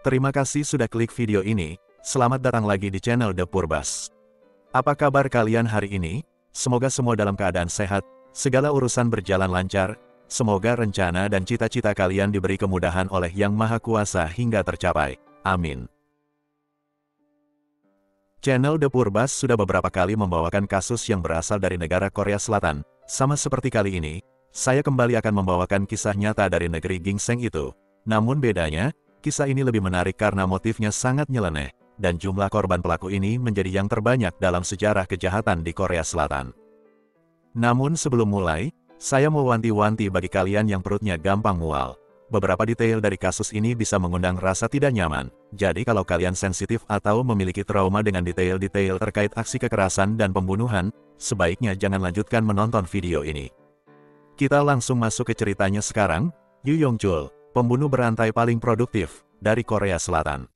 Terima kasih sudah klik video ini, selamat datang lagi di channel The Purbas. Apa kabar kalian hari ini? Semoga semua dalam keadaan sehat, segala urusan berjalan lancar, semoga rencana dan cita-cita kalian diberi kemudahan oleh Yang Maha Kuasa hingga tercapai. Amin. Channel The Purbas sudah beberapa kali membawakan kasus yang berasal dari negara Korea Selatan. Sama seperti kali ini, saya kembali akan membawakan kisah nyata dari negeri gingseng itu. Namun bedanya, kisah ini lebih menarik karena motifnya sangat nyeleneh, dan jumlah korban pelaku ini menjadi yang terbanyak dalam sejarah kejahatan di Korea Selatan. Namun sebelum mulai, saya mau wanti-wanti bagi kalian yang perutnya gampang mual. Beberapa detail dari kasus ini bisa mengundang rasa tidak nyaman, jadi kalau kalian sensitif atau memiliki trauma dengan detail-detail terkait aksi kekerasan dan pembunuhan, sebaiknya jangan lanjutkan menonton video ini. Kita langsung masuk ke ceritanya sekarang. Yoo Yong-chul, pembunuh berantai paling produktif dari Korea Selatan.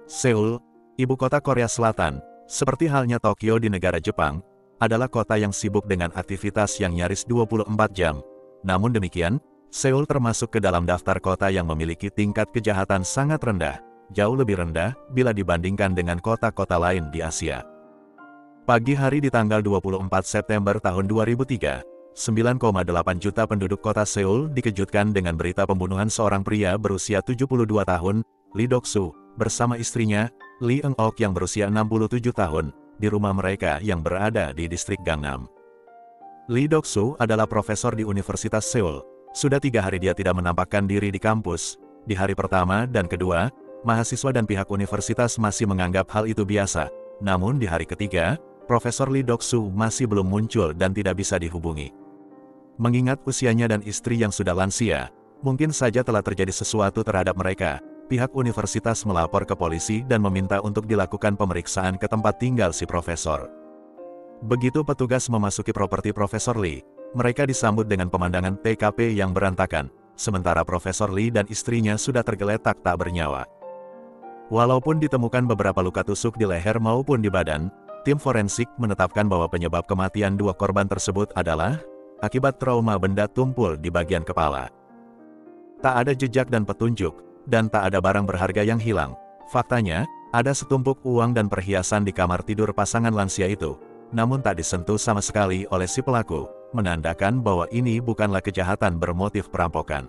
Seoul, ibu kota Korea Selatan, seperti halnya Tokyo di negara Jepang, adalah kota yang sibuk dengan aktivitas yang nyaris 24 jam. Namun demikian, Seoul termasuk ke dalam daftar kota yang memiliki tingkat kejahatan sangat rendah, jauh lebih rendah bila dibandingkan dengan kota-kota lain di Asia. Pagi hari di tanggal 24 September tahun 2003, 9,8 juta penduduk kota Seoul dikejutkan dengan berita pembunuhan seorang pria berusia 72 tahun, Lee Dok-soo, bersama istrinya, Lee Eun-ok yang berusia 67 tahun, di rumah mereka yang berada di distrik Gangnam. Lee Dok-soo adalah profesor di Universitas Seoul. Sudah 3 hari dia tidak menampakkan diri di kampus. Di hari pertama dan kedua, mahasiswa dan pihak universitas masih menganggap hal itu biasa. Namun di hari ketiga, Profesor Lee Dok-soo masih belum muncul dan tidak bisa dihubungi. Mengingat usianya dan istri yang sudah lansia, mungkin saja telah terjadi sesuatu terhadap mereka. Pihak universitas melapor ke polisi dan meminta untuk dilakukan pemeriksaan ke tempat tinggal si profesor. Begitu petugas memasuki properti Profesor Lee, mereka disambut dengan pemandangan TKP yang berantakan, sementara Profesor Lee dan istrinya sudah tergeletak tak bernyawa. Walaupun ditemukan beberapa luka tusuk di leher maupun di badan, tim forensik menetapkan bahwa penyebab kematian dua korban tersebut adalah akibat trauma benda tumpul di bagian kepala. Tak ada jejak dan petunjuk, dan tak ada barang berharga yang hilang. Faktanya, ada setumpuk uang dan perhiasan di kamar tidur pasangan lansia itu, namun tak disentuh sama sekali oleh si pelaku, menandakan bahwa ini bukanlah kejahatan bermotif perampokan.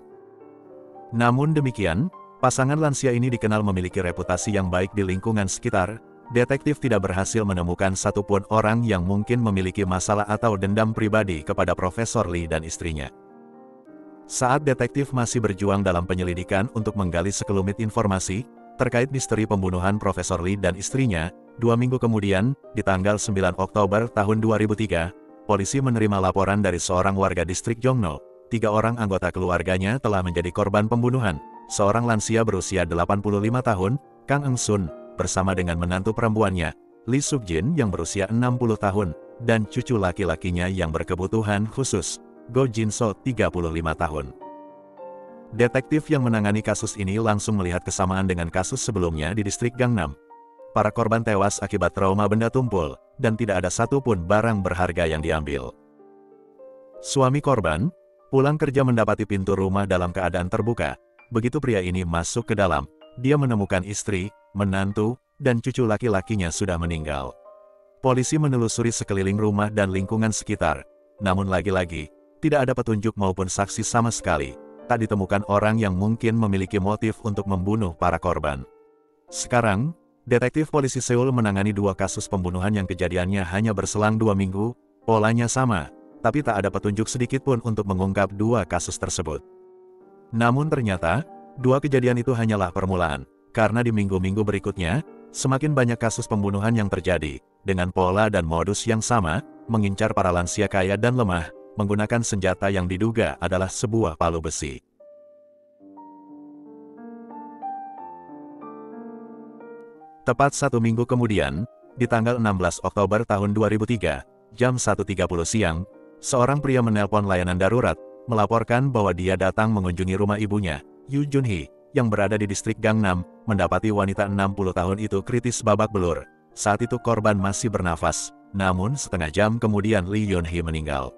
Namun demikian, pasangan lansia ini dikenal memiliki reputasi yang baik di lingkungan sekitar. Detektif tidak berhasil menemukan satupun orang yang mungkin memiliki masalah atau dendam pribadi kepada Profesor Lee dan istrinya. Saat detektif masih berjuang dalam penyelidikan untuk menggali sekelumit informasi terkait misteri pembunuhan Profesor Lee dan istrinya, 2 minggu kemudian, di tanggal 9 Oktober tahun 2003, polisi menerima laporan dari seorang warga distrik Jongno. 3 orang anggota keluarganya telah menjadi korban pembunuhan. Seorang lansia berusia 85 tahun, Kang Eung-sun, bersama dengan menantu perempuannya, Lee Suk-jin yang berusia 60 tahun, dan cucu laki-lakinya yang berkebutuhan khusus, Go Jin-so 35 tahun. Detektif yang menangani kasus ini langsung melihat kesamaan dengan kasus sebelumnya di distrik Gangnam. Para korban tewas akibat trauma benda tumpul, dan tidak ada satupun barang berharga yang diambil. Suami korban pulang kerja mendapati pintu rumah dalam keadaan terbuka. Begitu pria ini masuk ke dalam, dia menemukan istri, menantu, dan cucu laki-lakinya sudah meninggal. Polisi menelusuri sekeliling rumah dan lingkungan sekitar, namun lagi-lagi, tidak ada petunjuk maupun saksi sama sekali. Tak ditemukan orang yang mungkin memiliki motif untuk membunuh para korban. Sekarang, detektif polisi Seoul menangani 2 kasus pembunuhan yang kejadiannya hanya berselang 2 minggu, polanya sama, tapi tak ada petunjuk sedikitpun untuk mengungkap 2 kasus tersebut. Namun ternyata, 2 kejadian itu hanyalah permulaan. Karena di minggu-minggu berikutnya, semakin banyak kasus pembunuhan yang terjadi, dengan pola dan modus yang sama, mengincar para lansia kaya dan lemah, menggunakan senjata yang diduga adalah sebuah palu besi. Tepat 1 minggu kemudian, di tanggal 16 Oktober tahun 2003, jam 1.30 siang, seorang pria menelpon layanan darurat, melaporkan bahwa dia datang mengunjungi rumah ibunya, Yoo Jun-hee, yang berada di distrik Gangnam, mendapati wanita 60 tahun itu kritis babak belur. Saat itu korban masih bernafas, namun setengah jam kemudian Lee Yun-hee meninggal.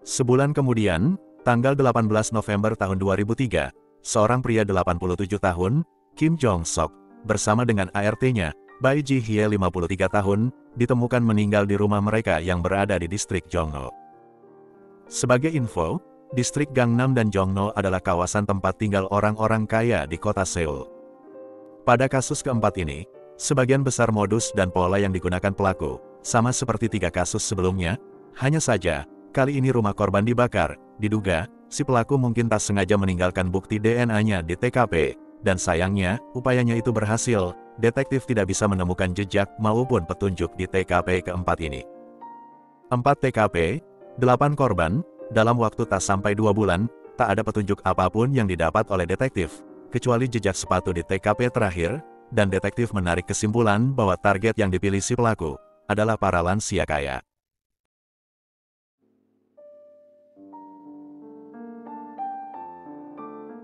Sebulan kemudian, tanggal 18 November tahun 2003, seorang pria 87 tahun, Kim Jong-sok, bersama dengan ART-nya, Bae Ji-hye 53 tahun, ditemukan meninggal di rumah mereka yang berada di distrik Jongno. Sebagai info, distrik Gangnam dan Jongno adalah kawasan tempat tinggal orang-orang kaya di kota Seoul. Pada kasus keempat ini, sebagian besar modus dan pola yang digunakan pelaku, sama seperti 3 kasus sebelumnya, hanya saja, kali ini rumah korban dibakar, diduga, si pelaku mungkin tak sengaja meninggalkan bukti DNA-nya di TKP, dan sayangnya, upayanya itu berhasil, detektif tidak bisa menemukan jejak maupun petunjuk di TKP keempat ini. 4 TKP, 8 korban, dalam waktu tak sampai 2 bulan, tak ada petunjuk apapun yang didapat oleh detektif, kecuali jejak sepatu di TKP terakhir, dan detektif menarik kesimpulan bahwa target yang dipilih si pelaku adalah para lansia kaya.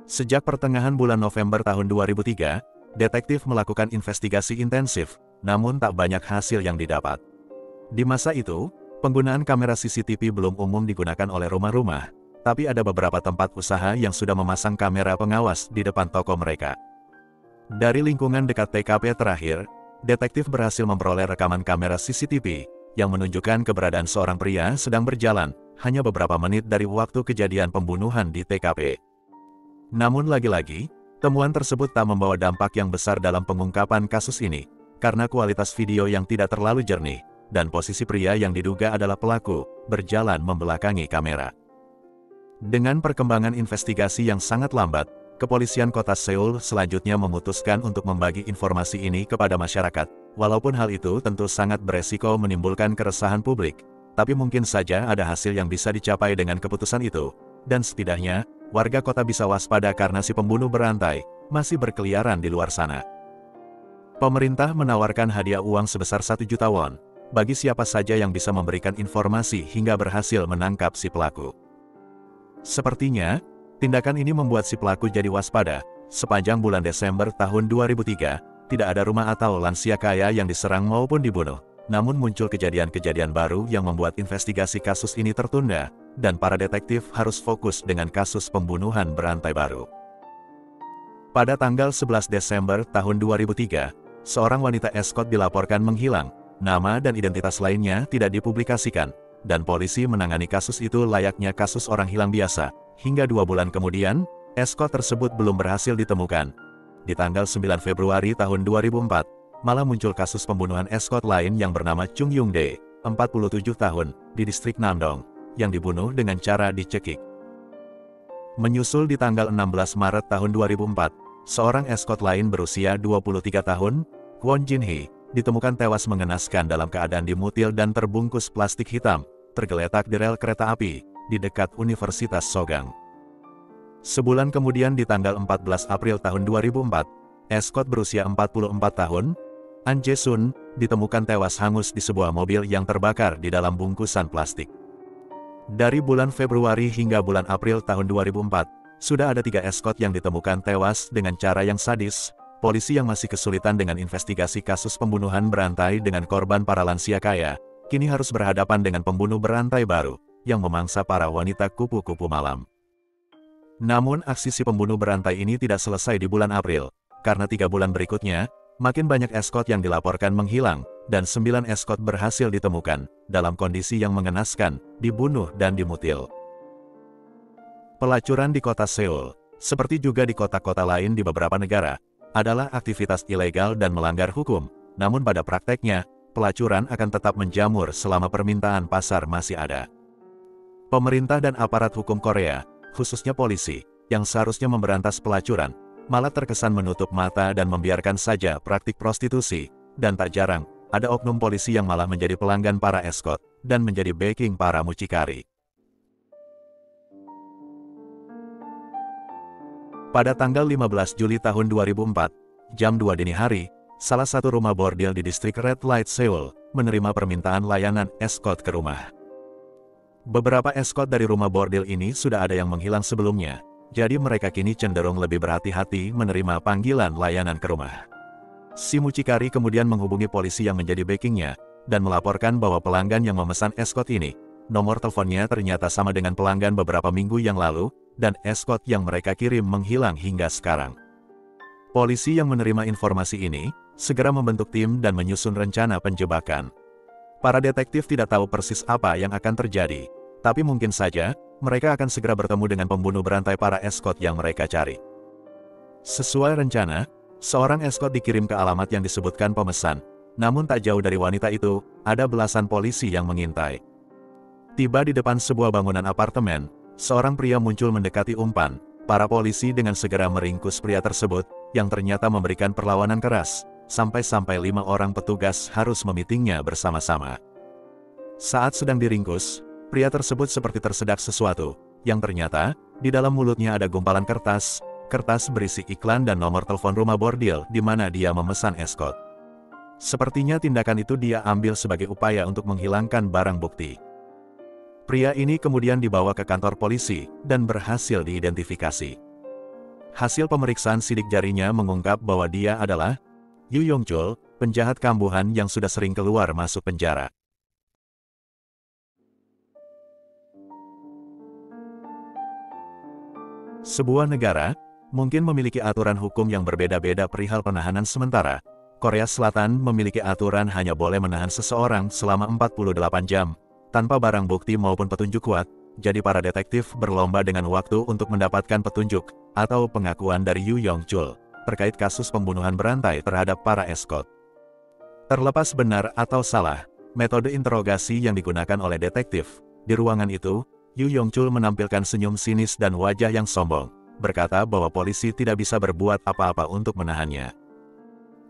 Sejak pertengahan bulan November tahun 2003, detektif melakukan investigasi intensif, namun tak banyak hasil yang didapat. Di masa itu, penggunaan kamera CCTV belum umum digunakan oleh rumah-rumah, tapi ada beberapa tempat usaha yang sudah memasang kamera pengawas di depan toko mereka. Dari lingkungan dekat TKP terakhir, detektif berhasil memperoleh rekaman kamera CCTV yang menunjukkan keberadaan seorang pria sedang berjalan hanya beberapa menit dari waktu kejadian pembunuhan di TKP. Namun lagi-lagi, temuan tersebut tak membawa dampak yang besar dalam pengungkapan kasus ini, karena kualitas video yang tidak terlalu jernih, dan posisi pria yang diduga adalah pelaku berjalan membelakangi kamera. Dengan perkembangan investigasi yang sangat lambat, Kepolisian Kota Seoul selanjutnya memutuskan untuk membagi informasi ini kepada masyarakat, walaupun hal itu tentu sangat beresiko menimbulkan keresahan publik, tapi mungkin saja ada hasil yang bisa dicapai dengan keputusan itu, dan setidaknya, warga kota bisa waspada karena si pembunuh berantai masih berkeliaran di luar sana. Pemerintah menawarkan hadiah uang sebesar 1 juta won, bagi siapa saja yang bisa memberikan informasi hingga berhasil menangkap si pelaku. Sepertinya, tindakan ini membuat si pelaku jadi waspada. Sepanjang bulan Desember tahun 2003, tidak ada rumah atau lansia kaya yang diserang maupun dibunuh. Namun muncul kejadian-kejadian baru yang membuat investigasi kasus ini tertunda, dan para detektif harus fokus dengan kasus pembunuhan berantai baru. Pada tanggal 11 Desember tahun 2003, seorang wanita eskort dilaporkan menghilang. Nama dan identitas lainnya tidak dipublikasikan, dan polisi menangani kasus itu layaknya kasus orang hilang biasa. Hingga 2 bulan kemudian, eskort tersebut belum berhasil ditemukan. Di tanggal 9 Februari tahun 2004, malah muncul kasus pembunuhan eskort lain yang bernama Chung Young-dae, 47 tahun, di distrik Namdong, yang dibunuh dengan cara dicekik. Menyusul di tanggal 16 Maret tahun 2004, seorang eskort lain berusia 23 tahun, Kwon Jin-hee, ditemukan tewas mengenaskan dalam keadaan dimutil dan terbungkus plastik hitam, tergeletak di rel kereta api di dekat Universitas Sogang. Sebulan kemudian di tanggal 14 April tahun 2004, eskort berusia 44 tahun, An Jae-sun, ditemukan tewas hangus di sebuah mobil yang terbakar di dalam bungkusan plastik. Dari bulan Februari hingga bulan April tahun 2004, sudah ada 3 eskort yang ditemukan tewas dengan cara yang sadis. Polisi yang masih kesulitan dengan investigasi kasus pembunuhan berantai dengan korban para lansia kaya, kini harus berhadapan dengan pembunuh berantai baru, yang memangsa para wanita kupu-kupu malam. Namun aksi si pembunuh berantai ini tidak selesai di bulan April, karena 3 bulan berikutnya, makin banyak eskort yang dilaporkan menghilang, dan 9 eskort berhasil ditemukan, dalam kondisi yang mengenaskan, dibunuh dan dimutil. Pelacuran di kota Seoul, seperti juga di kota-kota lain di beberapa negara, adalah aktivitas ilegal dan melanggar hukum, namun pada prakteknya, pelacuran akan tetap menjamur selama permintaan pasar masih ada. Pemerintah dan aparat hukum Korea, khususnya polisi, yang seharusnya memberantas pelacuran, malah terkesan menutup mata dan membiarkan saja praktik prostitusi, dan tak jarang, ada oknum polisi yang malah menjadi pelanggan para eskort, dan menjadi backing para mucikari. Pada tanggal 15 Juli tahun 2004, jam 2 dini hari, salah satu rumah bordil di distrik Red Light Seoul, menerima permintaan layanan eskort ke rumah. Beberapa eskort dari rumah bordil ini sudah ada yang menghilang sebelumnya, jadi mereka kini cenderung lebih berhati-hati menerima panggilan layanan ke rumah. Si mucikari kemudian menghubungi polisi yang menjadi backingnya, dan melaporkan bahwa pelanggan yang memesan eskort ini, nomor teleponnya ternyata sama dengan pelanggan beberapa minggu yang lalu, dan escort yang mereka kirim menghilang hingga sekarang. Polisi yang menerima informasi ini, segera membentuk tim dan menyusun rencana penjebakan. Para detektif tidak tahu persis apa yang akan terjadi, tapi mungkin saja, mereka akan segera bertemu dengan pembunuh berantai para escort yang mereka cari. Sesuai rencana, seorang escort dikirim ke alamat yang disebutkan pemesan, namun tak jauh dari wanita itu, ada belasan polisi yang mengintai. Tiba di depan sebuah bangunan apartemen, seorang pria muncul mendekati umpan. Para polisi dengan segera meringkus pria tersebut, yang ternyata memberikan perlawanan keras, sampai-sampai 5 orang petugas harus memitingnya bersama-sama. Saat sedang diringkus, pria tersebut seperti tersedak sesuatu, yang ternyata, di dalam mulutnya ada gumpalan kertas berisi iklan dan nomor telepon rumah bordil di mana dia memesan escort. Sepertinya tindakan itu dia ambil sebagai upaya untuk menghilangkan barang bukti. Pria ini kemudian dibawa ke kantor polisi, dan berhasil diidentifikasi. Hasil pemeriksaan sidik jarinya mengungkap bahwa dia adalah Yu Yong-chul, penjahat kambuhan yang sudah sering keluar masuk penjara. Sebuah negara, mungkin memiliki aturan hukum yang berbeda-beda perihal penahanan sementara. Korea Selatan memiliki aturan hanya boleh menahan seseorang selama 48 jam. Tanpa barang bukti maupun petunjuk kuat, jadi para detektif berlomba dengan waktu untuk mendapatkan petunjuk, atau pengakuan dari Yu Yong-chul, terkait kasus pembunuhan berantai terhadap para escort. Terlepas benar atau salah, metode interogasi yang digunakan oleh detektif, di ruangan itu, Yu Yong-chul menampilkan senyum sinis dan wajah yang sombong, berkata bahwa polisi tidak bisa berbuat apa-apa untuk menahannya.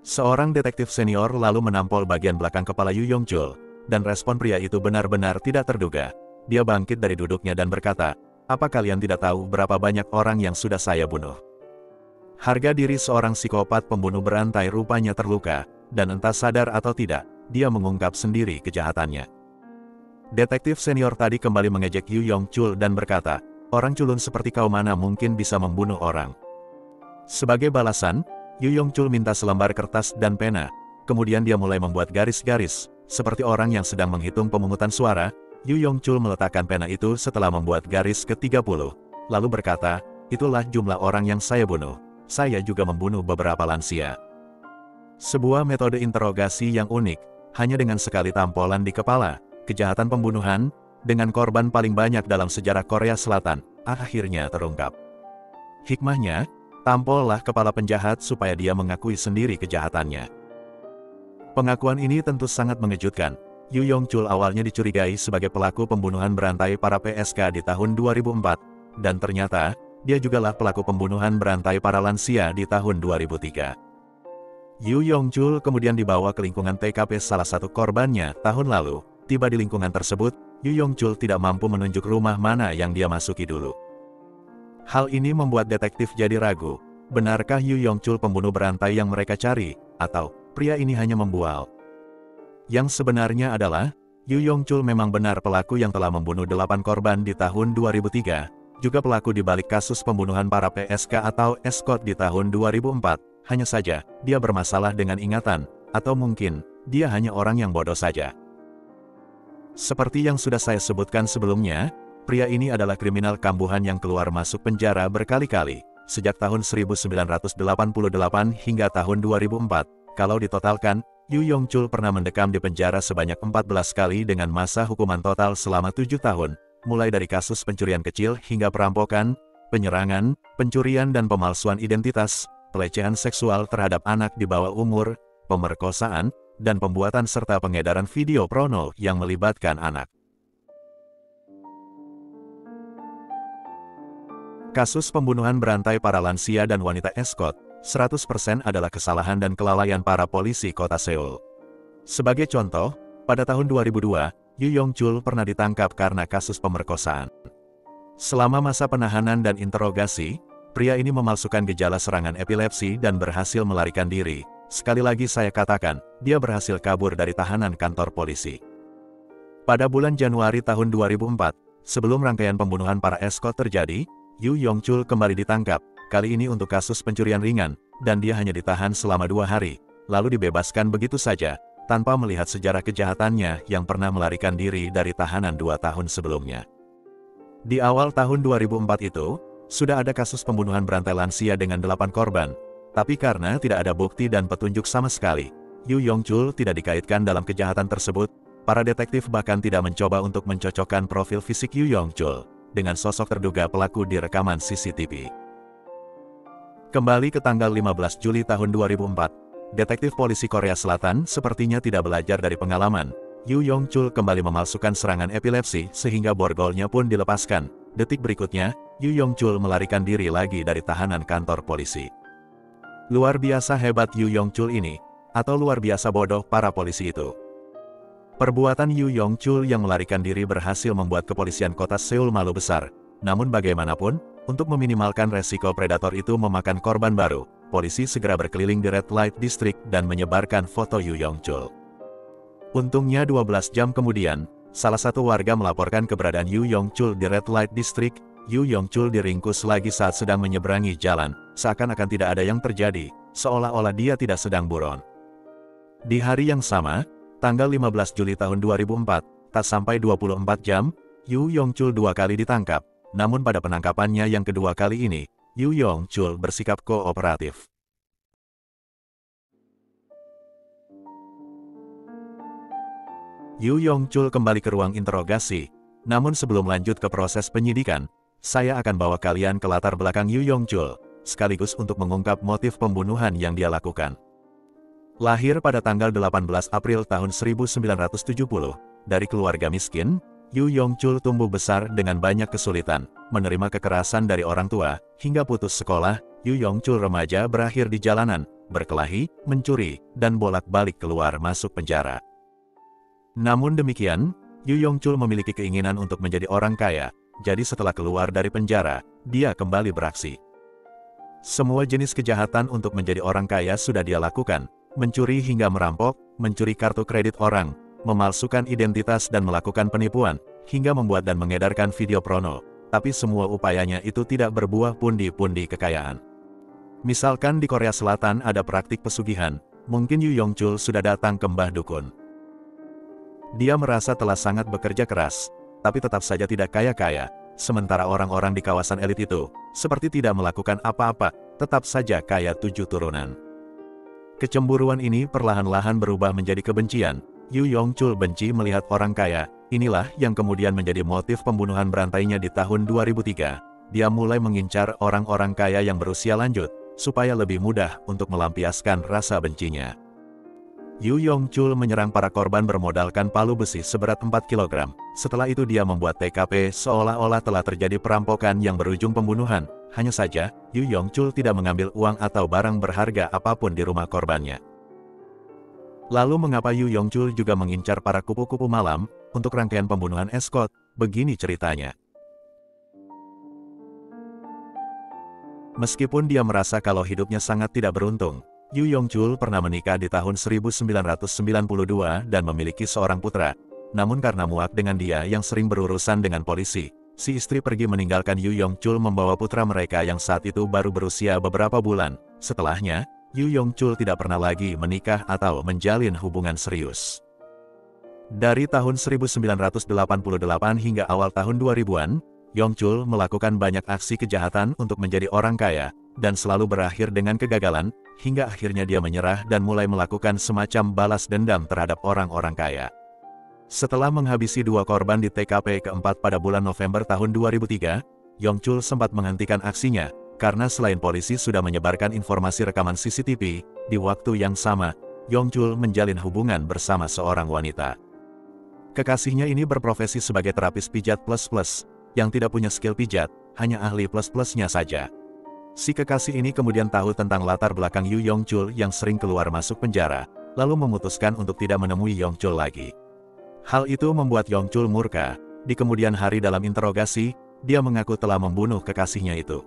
Seorang detektif senior lalu menampol bagian belakang kepala Yu Yong-chul, dan respon pria itu benar-benar tidak terduga. Dia bangkit dari duduknya dan berkata, "Apa kalian tidak tahu berapa banyak orang yang sudah saya bunuh?" Harga diri seorang psikopat pembunuh berantai rupanya terluka, dan entah sadar atau tidak, dia mengungkap sendiri kejahatannya. Detektif senior tadi kembali mengejek Yu Yong-chul dan berkata, "Orang culun seperti kau mana mungkin bisa membunuh orang?" Sebagai balasan, Yu Yong-chul minta selembar kertas dan pena, kemudian dia mulai membuat garis-garis. Seperti orang yang sedang menghitung pemungutan suara, Yu Yong-chul meletakkan pena itu setelah membuat garis ke-30, lalu berkata, "Itulah jumlah orang yang saya bunuh. Saya juga membunuh beberapa lansia." Sebuah metode interogasi yang unik, hanya dengan sekali tampolan di kepala, kejahatan pembunuhan, dengan korban paling banyak dalam sejarah Korea Selatan, akhirnya terungkap. Hikmahnya, tampollah kepala penjahat supaya dia mengakui sendiri kejahatannya. Pengakuan ini tentu sangat mengejutkan. Yu Yong-chul awalnya dicurigai sebagai pelaku pembunuhan berantai para PSK di tahun 2004, dan ternyata, dia jugalah pelaku pembunuhan berantai para lansia di tahun 2003. Yu Yong-chul kemudian dibawa ke lingkungan TKP salah satu korbannya tahun lalu. Tiba di lingkungan tersebut, Yu Yong-chul tidak mampu menunjuk rumah mana yang dia masuki dulu. Hal ini membuat detektif jadi ragu, benarkah Yu Yong-chul pembunuh berantai yang mereka cari, atau pria ini hanya membual? Yang sebenarnya adalah, Yu Yong-chul memang benar pelaku yang telah membunuh 8 korban di tahun 2003, juga pelaku di balik kasus pembunuhan para PSK atau escort di tahun 2004, hanya saja, dia bermasalah dengan ingatan, atau mungkin, dia hanya orang yang bodoh saja. Seperti yang sudah saya sebutkan sebelumnya, pria ini adalah kriminal kambuhan yang keluar masuk penjara berkali-kali, sejak tahun 1988 hingga tahun 2004. Kalau ditotalkan, Yu Yong-chul pernah mendekam di penjara sebanyak 14 kali dengan masa hukuman total selama 7 tahun, mulai dari kasus pencurian kecil hingga perampokan, penyerangan, pencurian dan pemalsuan identitas, pelecehan seksual terhadap anak di bawah umur, pemerkosaan, dan pembuatan serta pengedaran video porno yang melibatkan anak. Kasus pembunuhan berantai para lansia dan wanita escort, 100% adalah kesalahan dan kelalaian para polisi kota Seoul. Sebagai contoh, pada tahun 2002, Yu Yong-chul pernah ditangkap karena kasus pemerkosaan. Selama masa penahanan dan interogasi, pria ini memalsukan gejala serangan epilepsi dan berhasil melarikan diri. Sekali lagi saya katakan, dia berhasil kabur dari tahanan kantor polisi. Pada bulan Januari tahun 2004, sebelum rangkaian pembunuhan para escort terjadi, Yu Yong-chul kembali ditangkap, kali ini untuk kasus pencurian ringan, dan dia hanya ditahan selama 2 hari, lalu dibebaskan begitu saja, tanpa melihat sejarah kejahatannya yang pernah melarikan diri dari tahanan 2 tahun sebelumnya. Di awal tahun 2004 itu, sudah ada kasus pembunuhan berantai lansia dengan 8 korban, tapi karena tidak ada bukti dan petunjuk sama sekali, Yu Yong-chul tidak dikaitkan dalam kejahatan tersebut. Para detektif bahkan tidak mencoba untuk mencocokkan profil fisik Yu Yong-chul dengan sosok terduga pelaku di rekaman CCTV. Kembali ke tanggal 15 Juli tahun 2004, detektif polisi Korea Selatan sepertinya tidak belajar dari pengalaman. Yu Yong-chul kembali memalsukan serangan epilepsi sehingga borgolnya pun dilepaskan. Detik berikutnya, Yu Yong-chul melarikan diri lagi dari tahanan kantor polisi. Luar biasa hebat Yu Yong-chul ini, atau luar biasa bodoh para polisi itu. Perbuatan Yu Yong-chul yang melarikan diri berhasil membuat kepolisian kota Seoul malu besar. Namun bagaimanapun, untuk meminimalkan resiko predator itu memakan korban baru, polisi segera berkeliling di Red Light District dan menyebarkan foto Yu Yong-chul. Untungnya 12 jam kemudian, salah satu warga melaporkan keberadaan Yu Yong-chul di Red Light District. Yu Yong-chul diringkus lagi saat sedang menyeberangi jalan, seakan-akan tidak ada yang terjadi, seolah-olah dia tidak sedang buron. Di hari yang sama, tanggal 15 Juli tahun 2004, tak sampai 24 jam, Yu Yong-chul 2 kali ditangkap. Namun pada penangkapannya yang kedua kali ini, Yu Yong-chul bersikap kooperatif. Yu Yong-chul kembali ke ruang interogasi. Namun sebelum lanjut ke proses penyidikan, saya akan bawa kalian ke latar belakang Yu Yong-chul, sekaligus untuk mengungkap motif pembunuhan yang dia lakukan. Lahir pada tanggal 18 April tahun 1970, dari keluarga miskin, Yu Yong-chul tumbuh besar dengan banyak kesulitan, menerima kekerasan dari orang tua, hingga putus sekolah. Yu Yong-chul remaja berakhir di jalanan, berkelahi, mencuri, dan bolak-balik keluar masuk penjara. Namun demikian, Yu Yong-chul memiliki keinginan untuk menjadi orang kaya, jadi setelah keluar dari penjara, dia kembali beraksi. Semua jenis kejahatan untuk menjadi orang kaya sudah dia lakukan. Mencuri hingga merampok, mencuri kartu kredit orang, memalsukan identitas dan melakukan penipuan, hingga membuat dan mengedarkan video porno. Tapi semua upayanya itu tidak berbuah pundi-pundi kekayaan. Misalkan di Korea Selatan ada praktik pesugihan, mungkin Yu Yong-chul sudah datang ke Mbah Dukun. Dia merasa telah sangat bekerja keras, tapi tetap saja tidak kaya-kaya, sementara orang-orang di kawasan elit itu, seperti tidak melakukan apa-apa, tetap saja kaya 7 turunan. Kecemburuan ini perlahan-lahan berubah menjadi kebencian. Yu Yong-chul benci melihat orang kaya. Inilah yang kemudian menjadi motif pembunuhan berantainya di tahun 2003. Dia mulai mengincar orang-orang kaya yang berusia lanjut, supaya lebih mudah untuk melampiaskan rasa bencinya. Yu Yong-chul menyerang para korban bermodalkan palu besi seberat 4 kg. Setelah itu dia membuat TKP seolah-olah telah terjadi perampokan yang berujung pembunuhan. Hanya saja, Yu Yong-chul tidak mengambil uang atau barang berharga apapun di rumah korbannya. Lalu mengapa Yu Yong-chul juga mengincar para kupu-kupu malam untuk rangkaian pembunuhan escort? Begini ceritanya. Meskipun dia merasa kalau hidupnya sangat tidak beruntung, Yu Yong-chul pernah menikah di tahun 1992 dan memiliki seorang putra. Namun karena muak dengan dia yang sering berurusan dengan polisi, si istri pergi meninggalkan Yu Yong-chul membawa putra mereka yang saat itu baru berusia beberapa bulan. Setelahnya, Yu Yong-chul tidak pernah lagi menikah atau menjalin hubungan serius. Dari tahun 1988 hingga awal tahun 2000-an, Yong-chul melakukan banyak aksi kejahatan untuk menjadi orang kaya, dan selalu berakhir dengan kegagalan, hingga akhirnya dia menyerah dan mulai melakukan semacam balas dendam terhadap orang-orang kaya. Setelah menghabisi 2 korban di TKP keempat pada bulan November tahun 2003, Yong-chul sempat menghentikan aksinya, karena selain polisi sudah menyebarkan informasi rekaman CCTV, di waktu yang sama, Yong-chul menjalin hubungan bersama seorang wanita. Kekasihnya ini berprofesi sebagai terapis pijat plus-plus, yang tidak punya skill pijat, hanya ahli plus-plusnya saja. Si kekasih ini kemudian tahu tentang latar belakang Yu Yong-chul yang sering keluar masuk penjara, lalu memutuskan untuk tidak menemui Yong-chul lagi. Hal itu membuat Yong-chul murka. Di kemudian hari dalam interogasi, dia mengaku telah membunuh kekasihnya itu.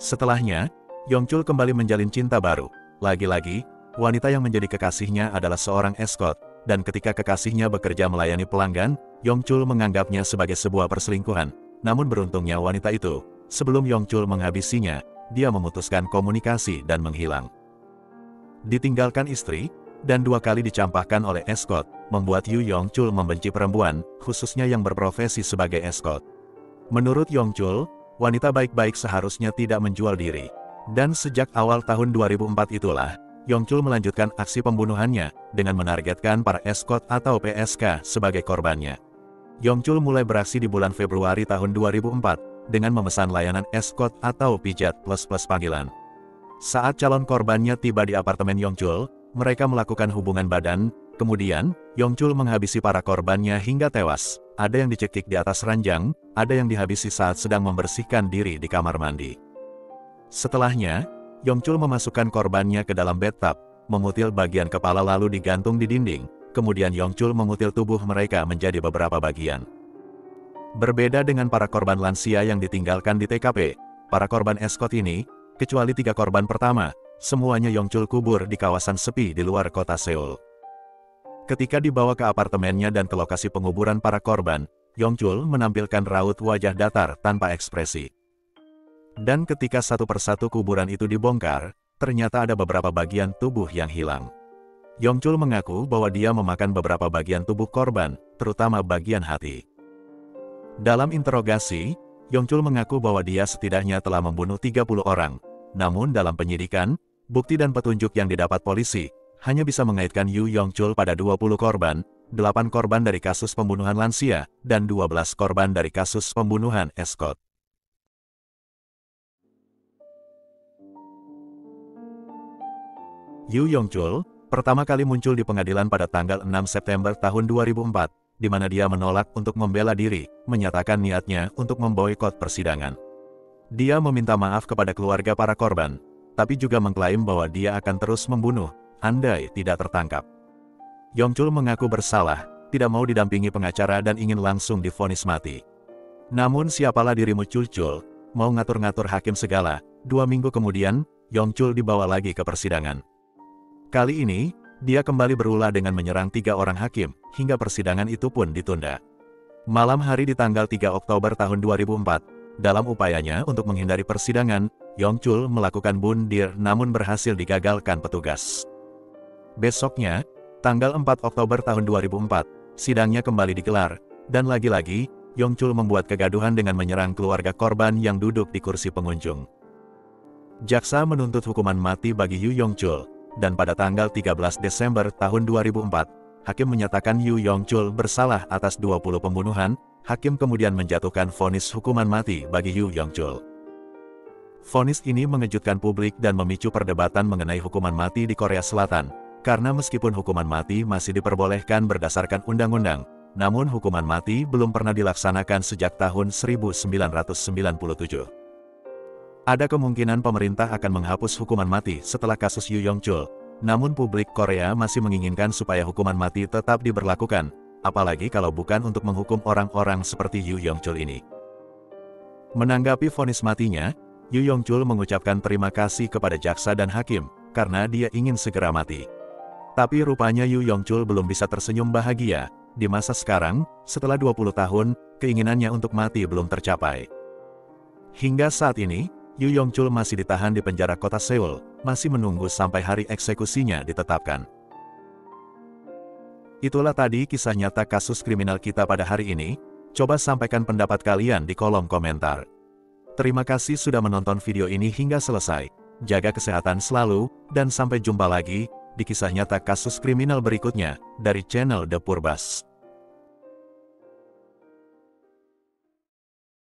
Setelahnya, Yong-chul kembali menjalin cinta baru. Lagi-lagi, wanita yang menjadi kekasihnya adalah seorang escort, dan ketika kekasihnya bekerja melayani pelanggan, Yong-chul menganggapnya sebagai sebuah perselingkuhan. Namun beruntungnya wanita itu, sebelum Yong-chul menghabisinya, dia memutuskan komunikasi dan menghilang. Ditinggalkan istri, dan 2 kali dicampakkan oleh escort, membuat Yu Yongchul membenci perempuan, khususnya yang berprofesi sebagai escort. Menurut Yongchul, wanita baik-baik seharusnya tidak menjual diri. Dan sejak awal tahun 2004 itulah, Yongchul melanjutkan aksi pembunuhannya dengan menargetkan para escort atau PSK sebagai korbannya. Yongchul mulai beraksi di bulan Februari tahun 2004 dengan memesan layanan escort atau pijat plus panggilan. Saat calon korbannya tiba di apartemen Yongchul, mereka melakukan hubungan badan, kemudian Yongchul menghabisi para korbannya hingga tewas. Ada yang dicekik di atas ranjang, ada yang dihabisi saat sedang membersihkan diri di kamar mandi. Setelahnya, Yongchul memasukkan korbannya ke dalam bathtub, memutil bagian kepala lalu digantung di dinding, kemudian Yongchul memutil tubuh mereka menjadi beberapa bagian. Berbeda dengan para korban lansia yang ditinggalkan di TKP, para korban escort ini, kecuali 3 korban pertama, semuanya Yongchul kubur di kawasan sepi di luar kota Seoul. Ketika dibawa ke apartemennya dan ke lokasi penguburan para korban, Yongchul menampilkan raut wajah datar tanpa ekspresi. Dan ketika satu persatu kuburan itu dibongkar, ternyata ada beberapa bagian tubuh yang hilang. Yongchul mengaku bahwa dia memakan beberapa bagian tubuh korban, terutama bagian hati. Dalam interogasi, Yongchul mengaku bahwa dia setidaknya telah membunuh 30 orang. Namun dalam penyidikan, bukti dan petunjuk yang didapat polisi, hanya bisa mengaitkan Yu Yongchul pada 20 korban, 8 korban dari kasus pembunuhan lansia, dan 12 korban dari kasus pembunuhan escort. Yu Yongchul pertama kali muncul di pengadilan pada tanggal 6 September tahun 2004, di mana dia menolak untuk membela diri, menyatakan niatnya untuk memboikot persidangan. Dia meminta maaf kepada keluarga para korban, tapi juga mengklaim bahwa dia akan terus membunuh, andai tidak tertangkap. Yongchul mengaku bersalah, tidak mau didampingi pengacara dan ingin langsung divonis mati. Namun siapalah dirimu Chul, mau ngatur-ngatur hakim segala. 2 minggu kemudian, Yongchul dibawa lagi ke persidangan. Kali ini, dia kembali berulah dengan menyerang 3 orang hakim, hingga persidangan itu pun ditunda. Malam hari di tanggal 3 Oktober tahun 2004, dalam upayanya untuk menghindari persidangan, Yongchul melakukan bunuh diri namun berhasil digagalkan petugas. Besoknya, tanggal 4 Oktober tahun 2004, sidangnya kembali digelar, dan lagi-lagi, Yongchul membuat kegaduhan dengan menyerang keluarga korban yang duduk di kursi pengunjung. Jaksa menuntut hukuman mati bagi Yu Yongchul. Dan pada tanggal 13 Desember tahun 2004, hakim menyatakan Yu Yongchul bersalah atas 20 pembunuhan, hakim kemudian menjatuhkan vonis hukuman mati bagi Yu Yongchul. Vonis ini mengejutkan publik dan memicu perdebatan mengenai hukuman mati di Korea Selatan, karena meskipun hukuman mati masih diperbolehkan berdasarkan undang-undang, namun hukuman mati belum pernah dilaksanakan sejak tahun 1997. Ada kemungkinan pemerintah akan menghapus hukuman mati setelah kasus Yu Yongchul, namun publik Korea masih menginginkan supaya hukuman mati tetap diberlakukan, apalagi kalau bukan untuk menghukum orang-orang seperti Yu Yongchul ini. Menanggapi vonis matinya, Yu Yongchul mengucapkan terima kasih kepada jaksa dan hakim, karena dia ingin segera mati. Tapi rupanya Yu Yongchul belum bisa tersenyum bahagia, di masa sekarang, setelah 20 tahun, keinginannya untuk mati belum tercapai. Hingga saat ini, Yu Yongchul masih ditahan di penjara kota Seoul, masih menunggu sampai hari eksekusinya ditetapkan. Itulah tadi kisah nyata kasus kriminal kita pada hari ini, coba sampaikan pendapat kalian di kolom komentar. Terima kasih sudah menonton video ini hingga selesai, jaga kesehatan selalu, dan sampai jumpa lagi di kisah nyata kasus kriminal berikutnya, dari channel The Purbas.